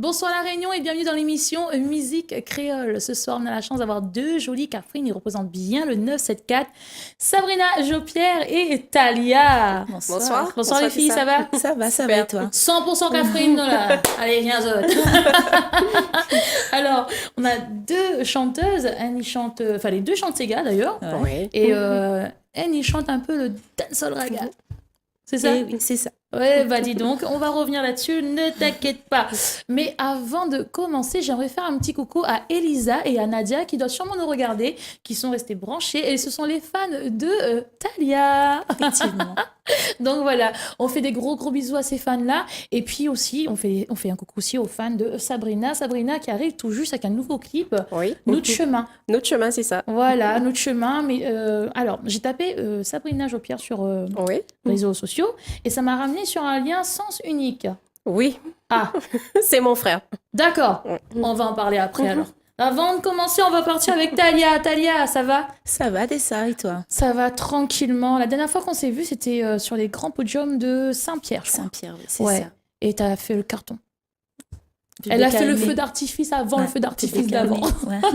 Bonsoir La Réunion et bienvenue dans l'émission Musique Créole. Ce soir, on a la chance d'avoir deux jolies Catherine. Ils représentent bien le 974. Sabrina Jopierre et Talia. Bonsoir. Bonsoir les filles, ça va? Ça va et toi? 100% Catherine, là. Allez, viens autres. Alors, on a deux chanteuses. Annie chante, enfin les deux chantent Sega d'ailleurs. Oui. Et Annie chante un peu le dancehall raga. C'est ça? Oui, c'est ça. Ouais, bah dis donc, on va revenir là-dessus, ne t'inquiète pas. Mais avant de commencer, j'aimerais faire un petit coucou à Elisa et à Nadia qui doivent sûrement nous regarder, qui sont restées branchées et ce sont les fans de Talia. Effectivement. Donc voilà, on fait des gros bisous à ces fans-là. Et puis aussi, on fait un coucou aussi aux fans de Sabrina. Sabrina qui arrive tout juste avec un nouveau clip, Oui. Notre chemin. Notre chemin, c'est ça. Voilà, Notre chemin. Mais alors, j'ai tapé Sabrina Jopierre sur Oui. les réseaux sociaux et ça m'a ramené sur un lien Sens Unique. Oui. Ah, C'est mon frère. d'accord. On va en parler après alors. Avant de commencer, on va partir avec Talia. Talia, ça va? Ça va, ça et toi? Ça va tranquillement. La dernière fois qu'on s'est vu, c'était sur les grands podiums de Saint-Pierre, je crois. Saint-Pierre, oui, c'est Ouais. ça. Et t'as fait le carton. Public Elle a fait le calmé. feu d'artifice avant le feu d'artifice Public d'avant. calmé, ouais.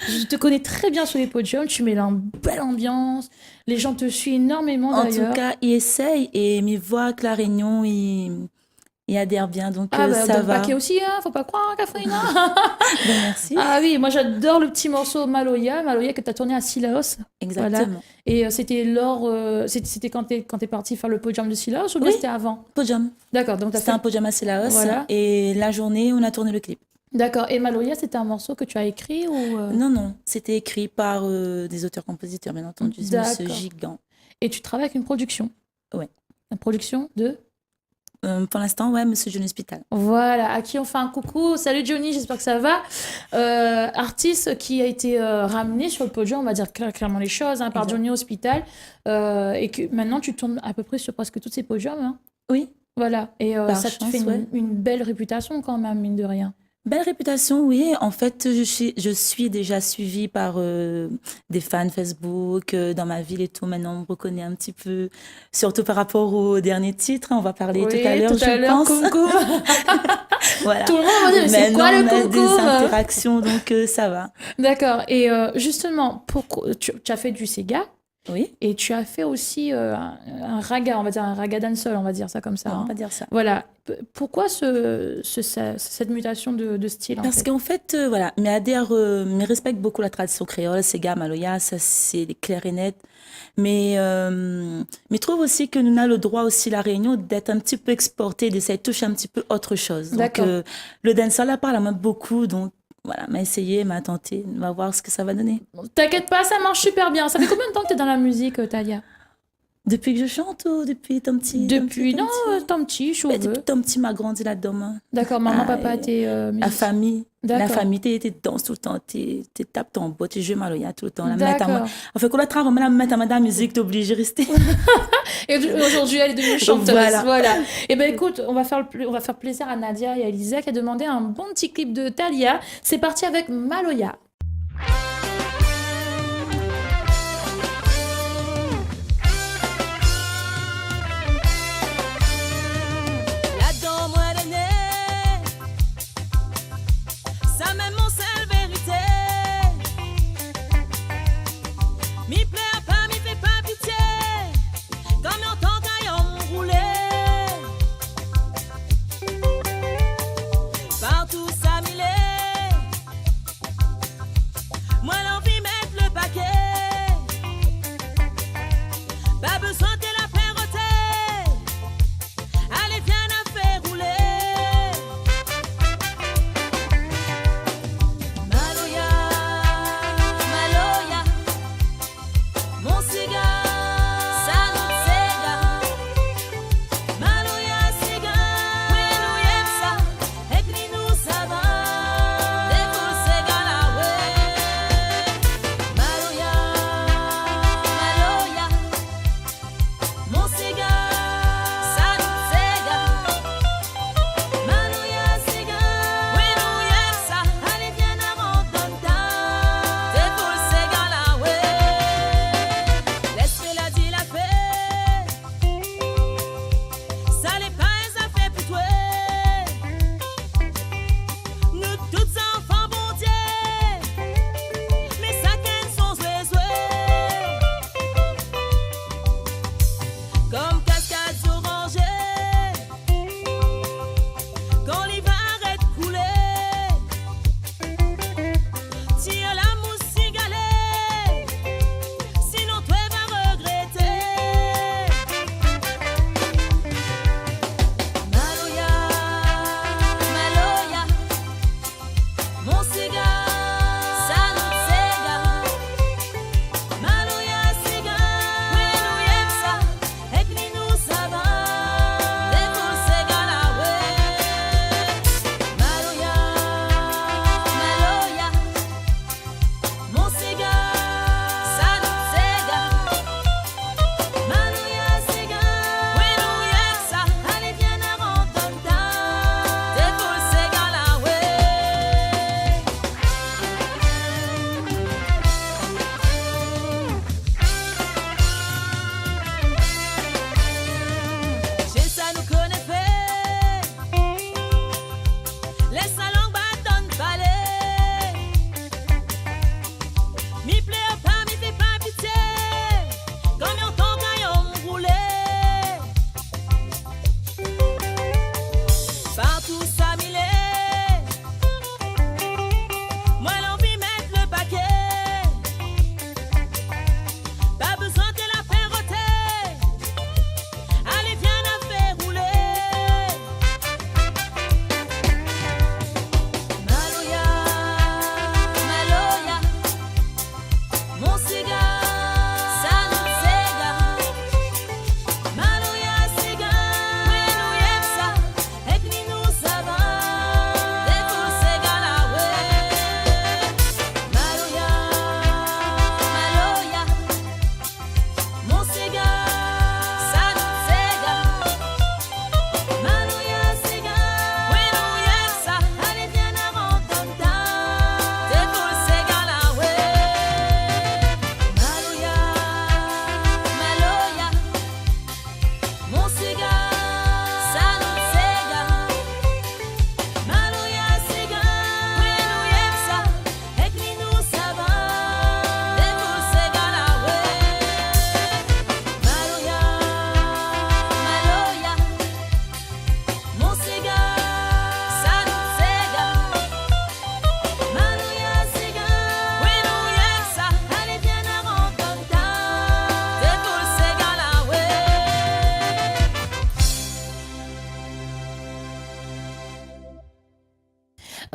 Je te connais très bien sur les podiums. Tu mets là une belle ambiance. Les gens te suivent énormément En d'ailleurs. tout cas, il essaye et mes voix que la Réunion, il adhère bien, donc Ah bah, ça dans le va. paquet aussi, hein, faut pas croire, hein, Catherine. Ben, merci. Ah oui, moi j'adore le petit morceau Maloya que tu as tourné à Silaos. Exactement. Voilà. Et c'était c'était quand t'es parti faire le podium de Silaos ou bien Oui. c'était avant? Podium. D'accord, donc t'as C'était fait... un podium à Laos. Voilà. Et la journée, on a tourné le clip. D'accord, et Maloya c'était un morceau que tu as écrit ou Non, c'était écrit par des auteurs-compositeurs, bien entendu. C'est Monsieur D'accord. Gigant. Et tu travailles avec une production? Ouais. Une production de... Pour l'instant, ouais, Monsieur John Hospital. Voilà, à qui on fait un coucou. Salut Johnny, j'espère que ça va. Artiste qui a été ramené sur le podium, on va dire clairement les choses, hein, par Exact. Johnny Hospital. Et que maintenant tu tournes à peu près sur presque tous ces podiums. Hein. Oui. Voilà, et Par ça te chance, fait ouais. une belle réputation quand même, mine de rien. Belle réputation, oui. En fait, je suis déjà suivie par des fans Facebook dans ma ville et tout. Maintenant, on me reconnaît un petit peu, surtout par rapport au dernier titre. On va parler Oui, tout à l'heure, je pense. Coucou. Voilà. Tout le monde va dire, mais c'est Maintenant, quoi le on a coucou des interactions, donc ça va. D'accord, et justement, tu as fait du Sega Oui, et tu as fait aussi un raga, on va dire un raga dancehall, on va dire ça comme ça. on hein. va pas dire ça. Voilà. Pourquoi cette mutation de style en Parce fait qu'en fait, voilà, mais respectent beaucoup la tradition créole, Sega, Maloya, ça c'est clair et net. Mais trouve aussi que nous avons le droit aussi, la Réunion, d'être un petit peu exporté, d'essayer de toucher un petit peu autre chose. Donc, D'accord. le dancehall, là, parle à moi beaucoup, donc voilà, m'a essayé, m'a tenté, on va voir ce que ça va donner. T'inquiète pas, ça marche super bien. Ça fait combien de temps que t'es dans la musique, Talia? Depuis que je chante ou depuis ton petit? Depuis, ton non, petit- tant petit, Mais cheveux. depuis ton petit m'a grandi là-dedans. Hein. D'accord, maman, Ah, papa, t'es La musicien. famille. La D'accord. famille, t'es danses tout le temps, t'es tapes ton bois, tu joues Maloya tout le temps. La mettre à moi. D'accord. En fait, quand la travail, la mettre à moi dans la musique, t'es obligé de rester. Et aujourd'hui, elle est devenue chanteuse. Voilà. Voilà. Et ben écoute, on va faire plaisir à Nadia et à Elisa qui a demandé un bon petit clip de Talia. C'est parti avec Maloya. Là-dedans, moi, elle est née. Ça même mon seule vérité. Mi plaît pas, mi fait pas pitié. Comme j'entends taillon rouler. Partout ça m'il est.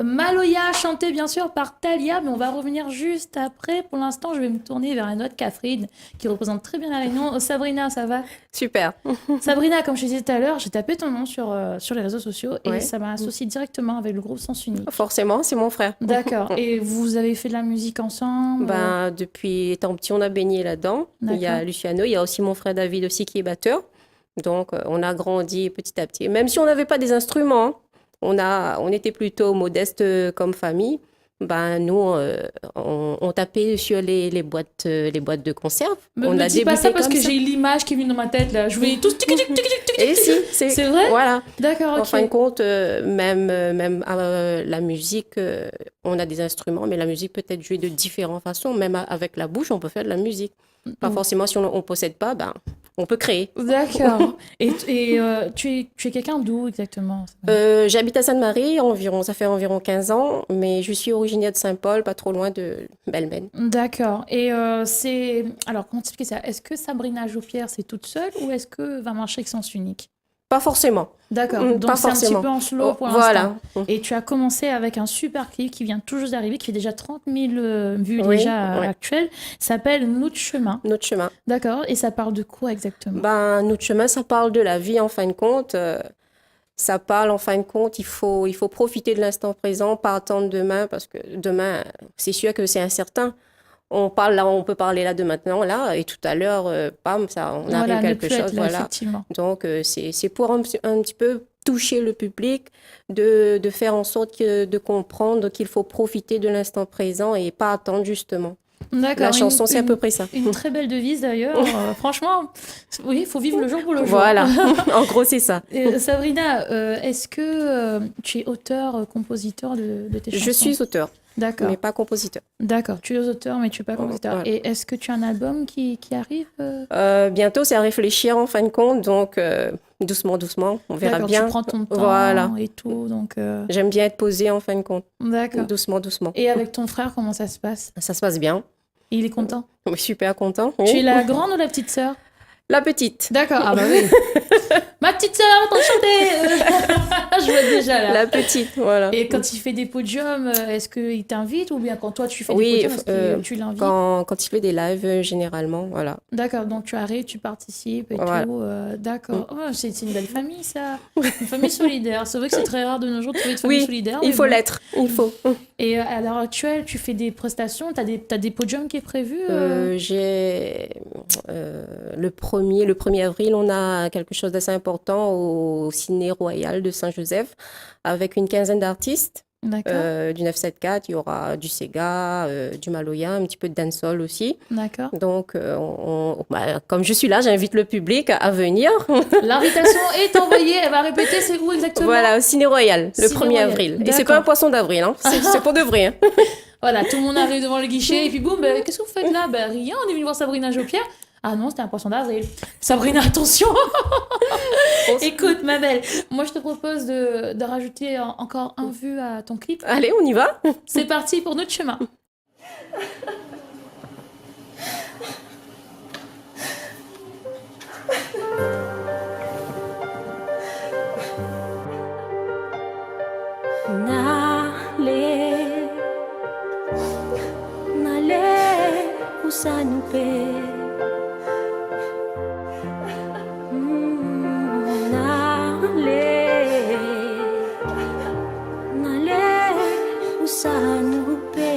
Maloya, chantée bien sûr par Thalia, mais on va revenir juste après. Pour l'instant, je vais me tourner vers une autre Catherine qui représente très bien la Réunion. Sabrina, ça va? Super. Sabrina, comme je disais tout à l'heure, j'ai tapé ton nom sur les réseaux sociaux et Ouais. ça m'a associé directement avec le groupe Sens Unique. Forcément, c'est mon frère. D'accord. Et vous avez fait de la musique ensemble? Ben, depuis étant petit, on a baigné là-dedans. Il y a D'accord. Luciano, il y a aussi mon frère David aussi qui est batteur. Donc, on a grandi petit à petit. Même si on n'avait pas des instruments, on était plutôt modeste comme famille. Ben, nous, on tapait sur les boîtes de conserve. Me On a dis pas ça débuté parce comme que ça. j'ai l'image qui vient dans ma tête là. Je voyais tous tic, tic, tic, tic, tic, tic, Et si, C'est vrai? Voilà. D'accord, En ok. fin de compte, même la musique, on a des instruments, mais la musique peut être jouée de différentes façons. Même avec la bouche, on peut faire de la musique. Pas forcément si on ne possède pas, ben, on peut créer. D'accord. Et tu es quelqu'un d'où exactement? J'habite à Sainte-Marie, ça fait environ 15 ans, mais je suis originaire de Saint-Paul, pas trop loin de Belmen. D'accord. Et alors, comment t'expliquer ça? Est-ce que Sabrina Jaupière, c'est toute seule ou est-ce que va marcher avec Sens Unique? Pas forcément. D'accord. Pas Donc, c'est un petit forcément. peu en slow pour Voilà. l'instant. Et tu as commencé avec un super clip qui vient tout juste d'arriver, qui fait déjà 30 000 vues Oui, déjà ouais. actuelles. Ça s'appelle Notre chemin. Notre chemin. D'accord. Et ça parle de quoi exactement? Ben, notre chemin, ça parle de la vie en fin de compte. Ça parle en fin de compte, il faut profiter de l'instant présent, pas attendre demain, parce que demain, c'est sûr que c'est incertain. On parle là, on peut parler là de maintenant, là, et tout à l'heure, bam, ça, on Voilà, arrive ne quelque plus être chose, là, voilà. effectivement. Donc, c'est pour un petit peu toucher le public, de faire en sorte de comprendre qu'il faut profiter de l'instant présent et pas attendre justement. D'accord. La chanson, c'est à peu près ça. Une très belle devise d'ailleurs. Franchement, oui, il faut vivre le jour pour le jour. Voilà, en gros, c'est ça. Sabrina, est-ce que tu es auteur, compositeur de tes chansons? Je suis auteur, D'accord. mais pas compositeur. D'accord. Tu es auteur, mais tu n'es pas compositeur. Voilà. Et est-ce que tu as un album qui arrive? Bientôt, c'est à réfléchir en fin de compte, donc doucement, doucement, on verra D'accord, bien. tu prends ton temps Voilà. et tout. Donc, J'aime bien être posée en fin de compte, d'accord. doucement, doucement. Et avec ton frère, comment ça se passe? Ça se passe bien, Il est content? je suis super content. Tu es la grande ou la petite sœur? La petite. D'accord. Ah bah oui. Ma petite sœur, t'en chanter. Je vois déjà là. La petite, voilà. Et quand il fait des podiums, est-ce qu'il t'invite ou bien quand toi tu fais Oui, des podiums, est-ce que tu l'invites? quand il fait des lives, généralement, voilà. D'accord, donc tu arrives, tu participes et Voilà. tout. D'accord. Oh, c'est une belle famille, ça. Une famille solidaire. C'est vrai que c'est très rare de nos jours de trouver une famille Oui, solidaire. il mais faut bon. l'être, il faut. Et à l'heure actuelle, tu fais des prestations, t'as des podiums qui est prévu J'ai le 1er avril, on a quelque chose d'assez important au Ciné Royal de Saint-Joseph avec une quinzaine d'artistes. D'accord. Du 974, il y aura du Sega, du Maloya, un petit peu de dancehall aussi. D'accord. Donc, comme je suis là, j'invite le public à venir. L'invitation est envoyée. Elle va répéter, c'est où exactement? Voilà, au Ciné Royal, le Ciné 1er Royal. avril. Et D'accord. c'est pas un poisson d'avril, hein. C'est pour de vrai. Hein. Voilà, tout le monde arrive devant le guichet et puis boum, ben, qu'est-ce que vous faites là? Ben, rien, on est venu voir Sabrina Jaupière. Ah non, c'était un poisson d'avril. Sabrina, attention. Écoute, ma belle, moi je te propose de rajouter encore un vu à ton clip. Allez, on y va. C'est parti pour notre chemin. Nale usanupe Nale usanupe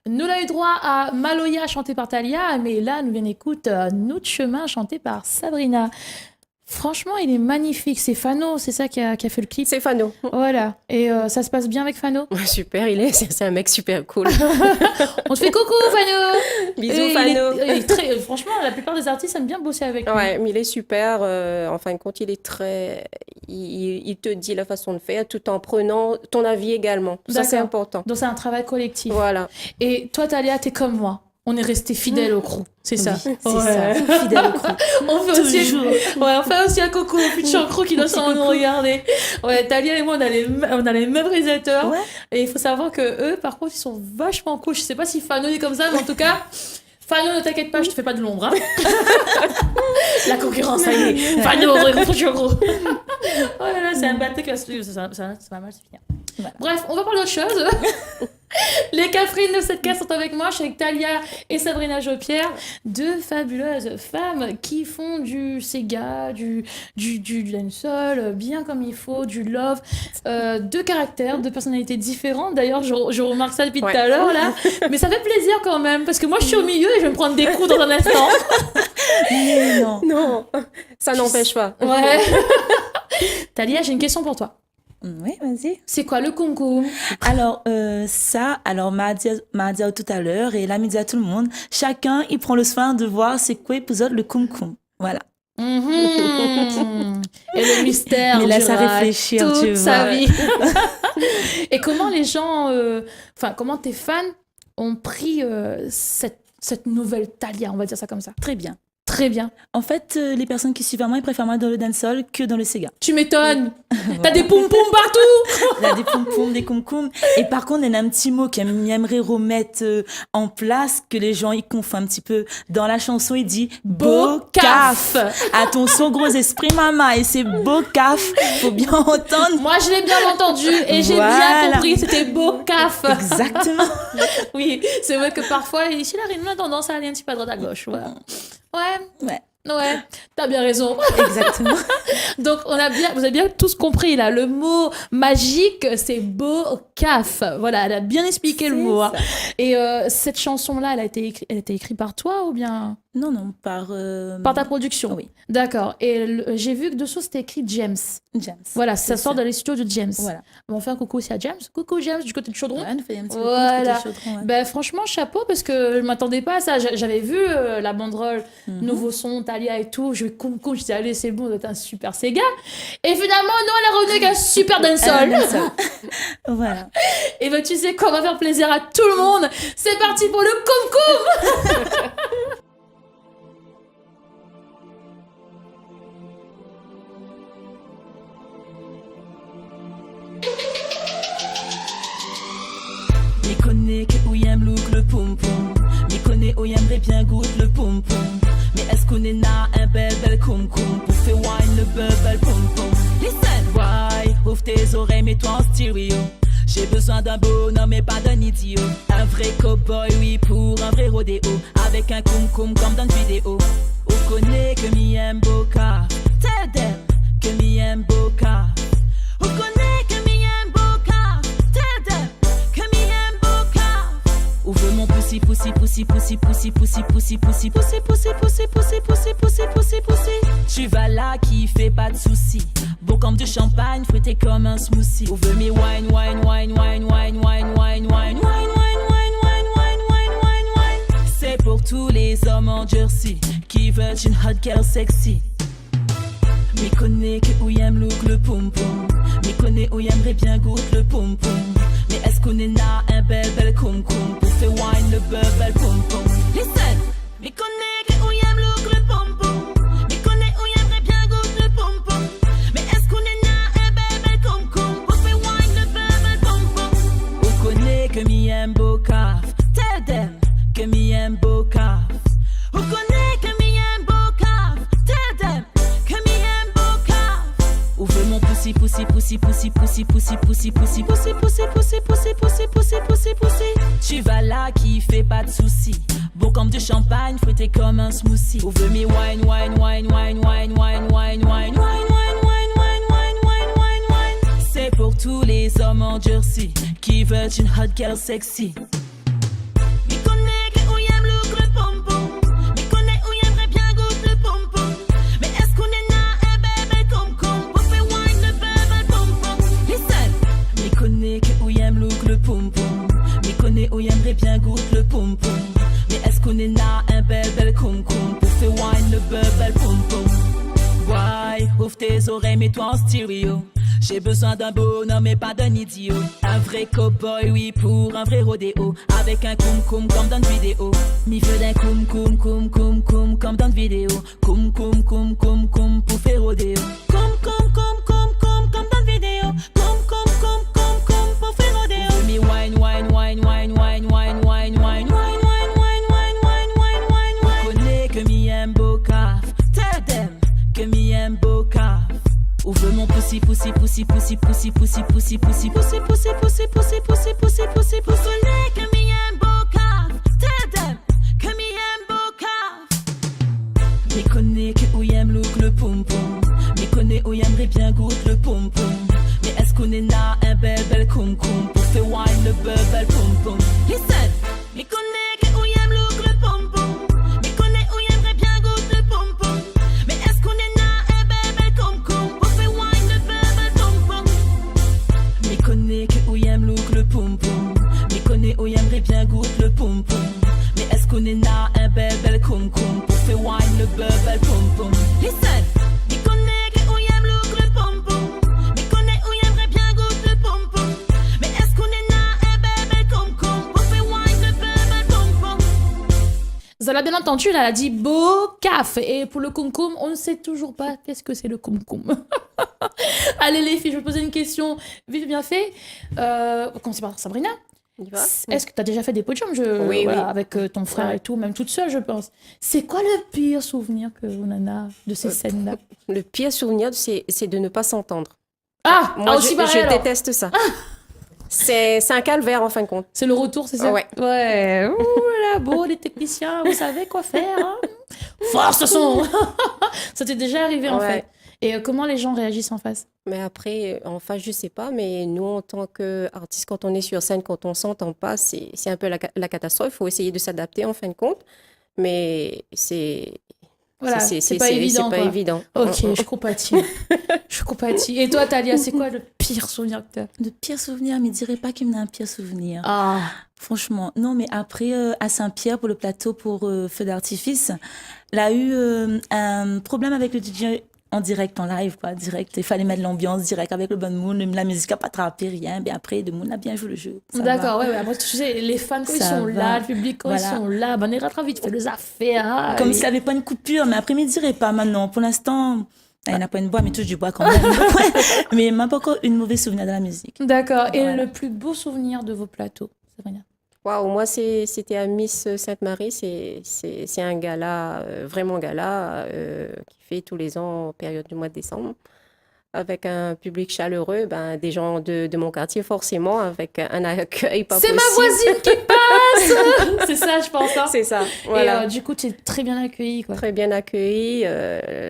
Nous avons eu droit à Maloya chanté par Thalia, mais là, nous vient d'écouter Notre chemin chanté par Sabrina. Franchement, il est magnifique. C'est Fano, c'est ça qui a fait le clip. C'est Fano. Voilà. Et ça se passe bien avec Fano. Super, c'est un mec super cool. On te fait coucou, Fano. Bisous, Et Fano. il est très, franchement, la plupart des artistes aiment bien bosser avec lui. Ouais, mais il est super. En fin de compte, il est très. Il te dit la façon de faire tout en prenant ton avis également. Ça, c'est D'accord. important. Donc c'est un travail collectif. Voilà. Et toi, Thalia, t'es comme moi. On est resté fidèle au crew. C'est ça. Oui, c'est Ouais. ça. Fidèle au crew. On fait aussi, Toujours. ouais, on fait aussi un coucou au futur crew qui doit sûrement nous regarder. Ouais, Thalia et moi, on a les mêmes réalisateurs. Ouais. Et il faut savoir que eux, par contre, ils sont vachement cool. Je sais pas si Fano est comme ça, mais en tout cas, Fano, ne t'inquiète pas, je te fais pas de l'ombre. Hein. La concurrence, ça y est. Fano, futur crew. Oh là là, c'est un bateau qui va ça va mal se finir. Voilà. Bref, on va parler d'autre chose. Les Catherine de cette case sont avec moi. Je suis avec Thalia et Sabrina Jopierre, deux fabuleuses femmes qui font du Sega, du dancehall, bien comme il faut, du love, deux caractères, deux personnalités différentes. D'ailleurs, je remarque ça depuis tout à l'heure là, mais ça fait plaisir quand même parce que moi je suis au milieu et je vais me prendre des coups dans un instant. Mais non. Non, ça n'empêche pas. Ouais. Thalia, j'ai une question pour toi. Oui, vas-y. C'est quoi le concours? Alors, m'a dit tout à l'heure, et elle a dit à tout le monde, chacun, il prend le soin de voir c'est quoi pour eux le cum-cum. Voilà. Mhm. Et le mystère Mais laisse à durera réfléchir, toute tu sa vois. vie. Et comment les gens, comment tes fans ont pris cette nouvelle Thalia, on va dire ça comme ça. Très bien. Très bien. En fait, les personnes qui suivent moi, ils préfèrent moins dans le dancehall que dans le Sega. Tu m'étonnes. T'as des poum-poum partout. Il y a des poum-poum, des cum-cum. Et par contre, il y a un petit mot qu'elle aimerait remettre en place, que les gens y confondent un petit peu. Dans la chanson, il dit « Bocaf ». Attention, gros esprit, maman, et c'est Bocaf. Faut bien entendre. Moi, je l'ai bien entendu et j'ai bien Voilà. compris. C'était Bocaf. Exactement. Oui, c'est vrai que parfois, ici, la Rime a tendance à aller un petit peu à droite à gauche. Ouais. Ouais, t'as bien raison. Exactement. Donc, vous avez bien tous compris, là. Le mot magique, c'est Bocaf. Voilà, elle a bien expliqué le mot. Hein. Et cette chanson-là, elle a été écrite par toi ou bien Non, par par ta production? Oui. D'accord. Et j'ai vu que dessous, c'était écrit James. James. Voilà, ça C'est sort ça. dans les studios de James. Voilà. On fait un coucou aussi à James. Coucou James, du côté de Chaudron. Ouais, nous fait un petit peu Voilà. plus côté chaudron, ouais. Ben, franchement, chapeau, parce que je m'attendais pas à ça. J'avais vu la banderole, nouveau son, Thalia et tout. Je disais, allez, c'est bon, c'est un super Sega. Et finalement, non, elle est revenue avec un super dancehall. Voilà. Et ben, tu sais quoi, on va faire plaisir à tout le monde. C'est parti pour le Koum-Koum. Mi connais que où y'aime look le pom pom. Mi connais où y'aimerait bien goûter le pom pom. Mais est-ce qu'on est na un bel cum cum pour faire wine le bel pom pom. Listen, why, ouvre tes oreilles, mets-toi en stéréo. J'ai besoin d'un bonhomme mais pas d'un idiot. Un vrai cowboy, oui, pour un vrai rodéo. Avec un cum cum comme dans une vidéo. On connaît que mi aime boca. Tell them que mi aime boca. On connaît que mi aime boca. Tell them que mi aime boca. Où veut mon poussi poussi poussi poussi poussi poussi poussi poussi poussi poussi poussi poussi poussi poussi poussi poussi. Tu vas là qui fait pas de soucis. Bon comme du champagne, fruité comme un smoothie. Où veut mi wine wine wine wine wine wine wine wine wine wine wine wine wine wine wine wine. C'est pour tous les hommes endurcis qui veulent une hot girl sexy. Mi connais que où y'aime look le pom pom. Mi connais où y'aimerait bien goûter le pom pom. Mais est-ce qu'on est na un bel cum cum pour faire wine le bel pom pom. Listen, mi connais que où y'aime look le pom pom. Mi connais où y'aimerait bien goûter le pom pom. Mais est-ce qu'on est na un bel cum cum pour faire wine le bel pom pom. On connaît que mi aime boca. Tell them que mi aime boca. On connaît que mi aime boca. Tell them que mi aime boca. Où veut mon poussi poussi poussi poussi poussi poussi poussi poussi poussi poussi poussi poussi poussi poussi poussi poussi. Tu vas là qui fait pas de soucis. Beau comme du champagne, fruité comme un smoothie. Où veut mi wine wine wine wine wine wine wine wine wine wine wine wine wine wine wine tous les hommes endurcis qui veulent une hot girl sexy. Mi connais que ou y'aime look le pom-pom. Mi connais ou y'aimerait bien goûter le pom-pom. Mais est-ce qu'on est na un bébé comme pour faire wine le bébé pom-pom? Listen. Mi connais que ou y'aime look le pom-pom. Mi connais ou y'aimerait bien goûter le pom-pom. Mais est-ce qu'on est na un bébé comme pour faire wine le bébé pom-pom? Why, ouvre tes oreilles, mets-toi en stéréo. J'ai besoin d'un bonhomme et pas d'un idiot. Un vrai cowboy, oui, pour un vrai rodéo. Avec un koum-koum comme dans une vidéo. Mi veut d'un koum-koum comme dans une vidéo. Koum-koum pour faire rodéo. Koum-koum comme dans une vidéo. Koum-koum pour faire rodéo. Mi wine. On connaît que mi aime beau caf. Tell them que mi aime beau caf. Ouvre mon pussy. Connais que mi aime beau caf. Tell them que mi aime beau caf. Mi connais que ou y'aime look le pom-pom. Mi connais ou y'aimerait bien goûter le pom-pom. Mais est-ce qu'on est na un bébé koum pour faire wine le bébé pom-pom? Listen. Mi connais que ou y'aime look le pom-pom. Mi connais ou y'aimerait bien goûter le pom-pom. Mais est-ce qu'on est na un bébé koum pour faire wine le bébé pom-pom? Mi connais que ou y'aime look le pom-pom. Mi connais ou y'aimerait bien goûter le pom-pom. Mais est-ce qu'on est na un bébé koum pour faire wine le bébé pom-pom? Listen. Mi connais que ou y'aime look le pom-pom. Mi connais ou y'aimerait bien goûter le pom-pom. Mais est-ce qu'on est na un bébé koum pour faire wine le bébé pom-pom? Vous avez bien entendu, là, elle a dit beau caf. Et pour le koum-koum, on ne sait toujours pas qu'est-ce que c'est le koum-koum. Allez les filles, je vais poser une question vite bien fait. Commencez par Sabrina. On y va? Est-ce que tu as déjà fait des podiums Oui. avec ton frère Ouais. et tout, même toute seule, je pense. C'est quoi le pire souvenir que on en a de ces scènes-là? Le pire souvenir, c'est de ne pas s'entendre. Ah, Moi, aussi je pareil, alors. déteste ça. C'est un calvaire, en fin de compte. C'est le retour, c'est ça? Ouais. Ouais. Ouh là, beau, les techniciens, vous savez quoi faire. Hein. Force son. Ça t'est déjà arrivé, en Ouais. fait. Et comment les gens réagissent en face? Mais après, en face, je sais pas, mais nous, en tant qu'artistes, quand on est sur scène, quand on s'entend pas, c'est un peu la catastrophe. Il faut essayer de s'adapter, en fin de compte. Mais Voilà, c'est pas évident. C'est pas quoi. évident. Ok, je compatis. Je compatis. Et toi, Talia, c'est quoi le pire souvenir que t'as? De pire souvenir, mais je dirais pas qu'il me a un pire souvenir. Ah, Franchement, non, mais après, à Saint-Pierre, pour le plateau pour Feu d'artifice, elle a eu un problème avec le DJ en direct, en live, quoi, direct. Il fallait mettre l'ambiance direct avec le bon mood, la musique n'a pas attrapé, rien. Mais après, le monde a bien joué le jeu. Ça d'accord, va. ouais. Après, tu sais, les fans, quand ils Ça sont va. là, le public, quand Voilà. ils sont là, ben, on ira très vite, fait les affaires. Hein, Comme et- s'il n'y avait pas une coupure, mais après, je ne dirais pas maintenant. Pour l'instant, il n'a pas une bois, mais touche du bois quand même. Mais il m'a pas encore une mauvaise souvenir de la musique. D'accord. Et Voilà. le plus beau souvenir de vos plateaux, Sabrina? Waouh, moi, c'était à Miss Sainte-Marie. C'est un gala, vraiment gala, qui fait tous les ans en période du mois de décembre. Avec un public chaleureux, ben, des gens de mon quartier, forcément, avec un accueil pas C'est possible. ma voisine qui passe. C'est ça, je pense. Hein. C'est ça, Et voilà. du coup, tu es très bien accueillie, quoi. Très bien accueilli.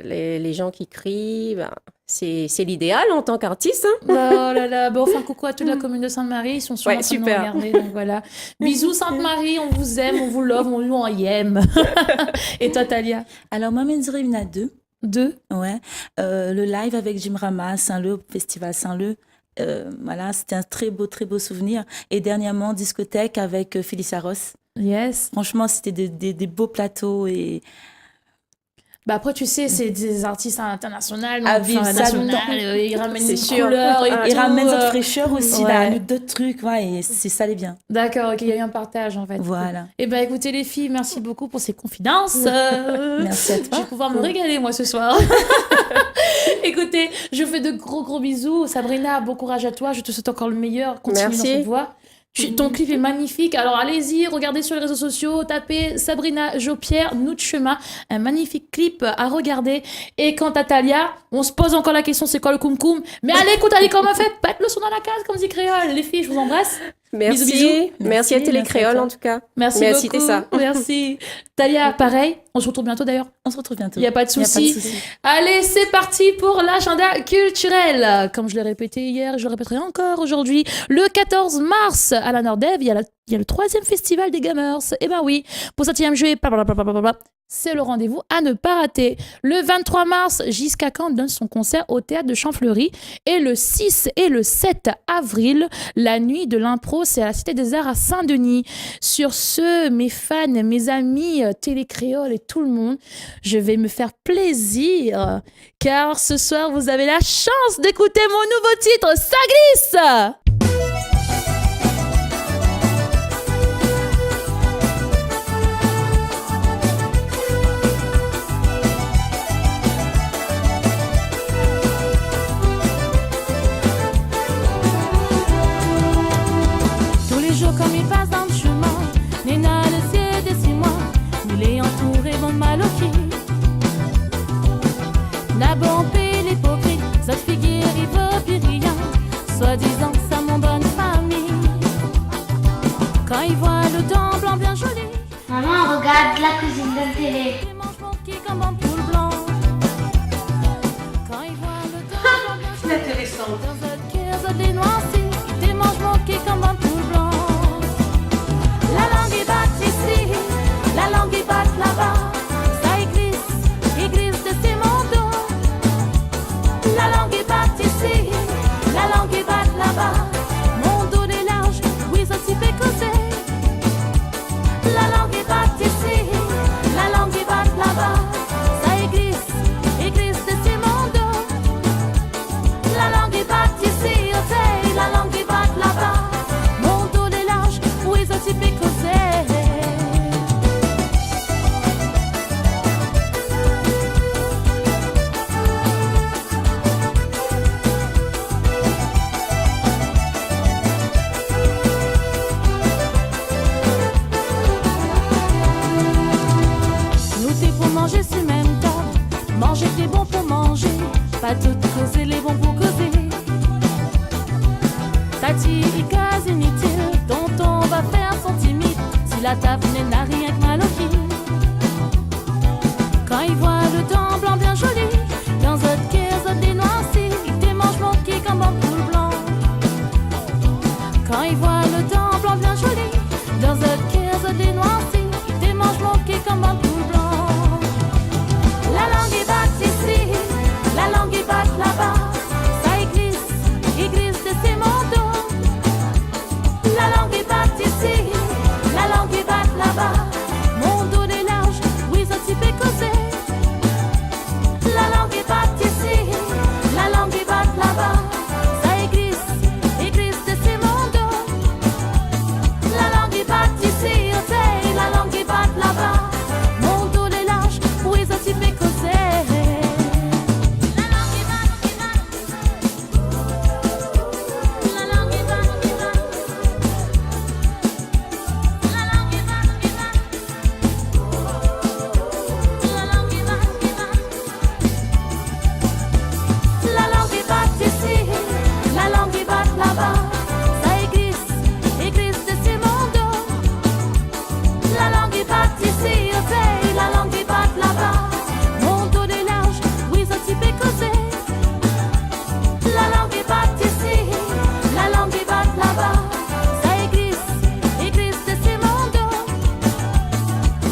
Les gens qui crient, ben, c'est l'idéal en tant qu'artiste. Hein. Oh là là, bon, enfin coucou à toute la commune de Sainte-Marie, ils sont sûrement Ouais, en train de nous super. regarder, donc voilà. Bisous Sainte-Marie, on vous aime, on vous love, on vous aime. Et toi Talia? Alors, moi, je dirais une à deux. 2? Ouais. Le live avec Jim Rama à Saint-Leu, au Festival Saint-Leu. Voilà, c'était un très beau souvenir. Et dernièrement, discothèque avec Félicia Ross. Yes. Franchement, c'était des beaux plateaux et Bah après, tu sais, c'est des artistes internationaux, À donc, vivre enfin, ça national, dedans. ils ramènent C'est une sûr. couleur et il tout, ramène cette fraîcheur aussi, ouais. là, d'autres trucs, ouais, et c'est ça les bien. D'accord, ok, il y a eu un partage en fait. Voilà. Et ben écoutez les filles, merci beaucoup pour ces confidences. Merci à toi. Je vais pouvoir me régaler moi ce soir. Écoutez, je fais de gros bisous. Sabrina, bon courage à toi. Je te souhaite encore le meilleur. Continue Merci. dans cette voie. Ton clip est magnifique. Alors allez-y, regardez sur les réseaux sociaux, tapez Sabrina Jopierre, Nous de chemin. Un magnifique clip à regarder. Et quant à Talia, on se pose encore la question, c'est quoi le koum-koum? Mais allez, écoute, allez, comment fait? Pète le son dans la case, comme dit Créole. Les filles, je vous embrasse. Merci. Bisous, bisous. Merci à Merci, Télécréole, merci à en tout cas. Merci Merci, beaucoup. Tessa. Merci. Talia, pareil. On se retrouve bientôt d'ailleurs. On se retrouve bientôt. Il n'y a pas de souci. Allez, c'est parti pour l'agenda culturel. Comme je l'ai répété hier, je le répéterai encore aujourd'hui. Le 14 mars, à la Nordève, il y a le 3e festival des gamers. Eh ben oui, pour 7e juillet, c'est le rendez-vous à ne pas rater. Le 23 mars, Gis Cacan donne son concert au théâtre de Champfleury. Et le 6 et le 7 avril, la nuit de l'impro, c'est à la Cité des Arts à Saint-Denis. Sur ce, mes fans, mes amis, Télécréole et tout le monde, je vais me faire plaisir. Car ce soir, vous avez la chance d'écouter mon nouveau titre, Ça glisse! Comme il passe dans le chemin, Néna le ciel de 6 mois, nous les entourés vont maloquer. D'abord on paye l'hypocrite, cette figure il veut plus rien, soi-disant ça mon bonne famille. Quand il voit le temps blanc bien joli, Maman, regarde la cuisine de la télé. il mange mon qui comme un poule blanc. Quand il voit le temps blanc bien joli, C'est intéressant. dans cette caisse de noisy, il te mange mon qui comme un poule blanc. La langue est batte ici, la langue est batte là-bas. Ça glisse de ses manteaux. La langue est batte ici, la langue est batte là-bas. Mon dos est large, oui, ça t'y fait causer. La langue est batte ici, la langue est batte là-bas. Ça glisse de ses manteaux. La langue est batte ici, oh, la langue est batte là-bas. Mon dos est large, oui, ça t'y fait causer. Nous t'es pour manger sur même table. Manger t'es bon pour manger. Pas tout causer les bons pour causer. Tati est quasi inutile. Tonton va faire son timide. Si la table n'a rien que maloqué. Quand il voit le temps blanc bien joli, dans cette caisse des noisy, il te mange mon qui comme un poule blanc. Quand il voit le temps blanc bien joli, dans cette caisse des noisy, il te mange mon qui comme un poule blanc. La langue est batte ici, la langue est batte là-bas. Ça glisse de ses manteaux. La langue est batte ici, la langue est batte là-bas. Mon dos est large, oui, ça t'y fait causer. La langue est batte ici, la langue est batte là-bas. Ça glisse de ses manteaux. La langue est batte ici, oh, la langue est batte là-bas. Mon dos est large, oui, ça t'y fait causer. La langue est batte, la langue est batte, la langue est batte, la langue est batte, la langue est batte ici, la langue est batte là-bas. Ça glisse de ses manteaux. La langue est batte ici, oh, la langue est batte là-bas. Mon dos est large, oui, ça t'y fait causer. La langue est batte ici, la langue est batte là-bas. Ça glisse de ses manteaux.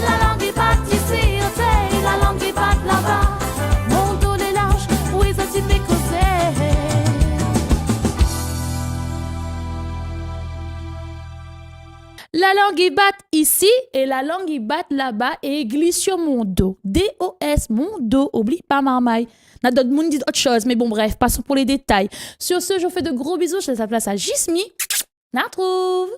La langue est batte ici, oh, la langue est batte là-bas. Mon dos est large, oui, ça t'y fait causer. La langue y batte ici et la langue y batte là-bas et glisse sur mon dos. D-O-S, mon dos. Oublie pas marmaille. N'a d'autres monde dit autre chose, mais bon, bref, passons pour les détails. Sur ce, je vous fais de gros bisous. Je laisse la place à Gismi. Na trouve.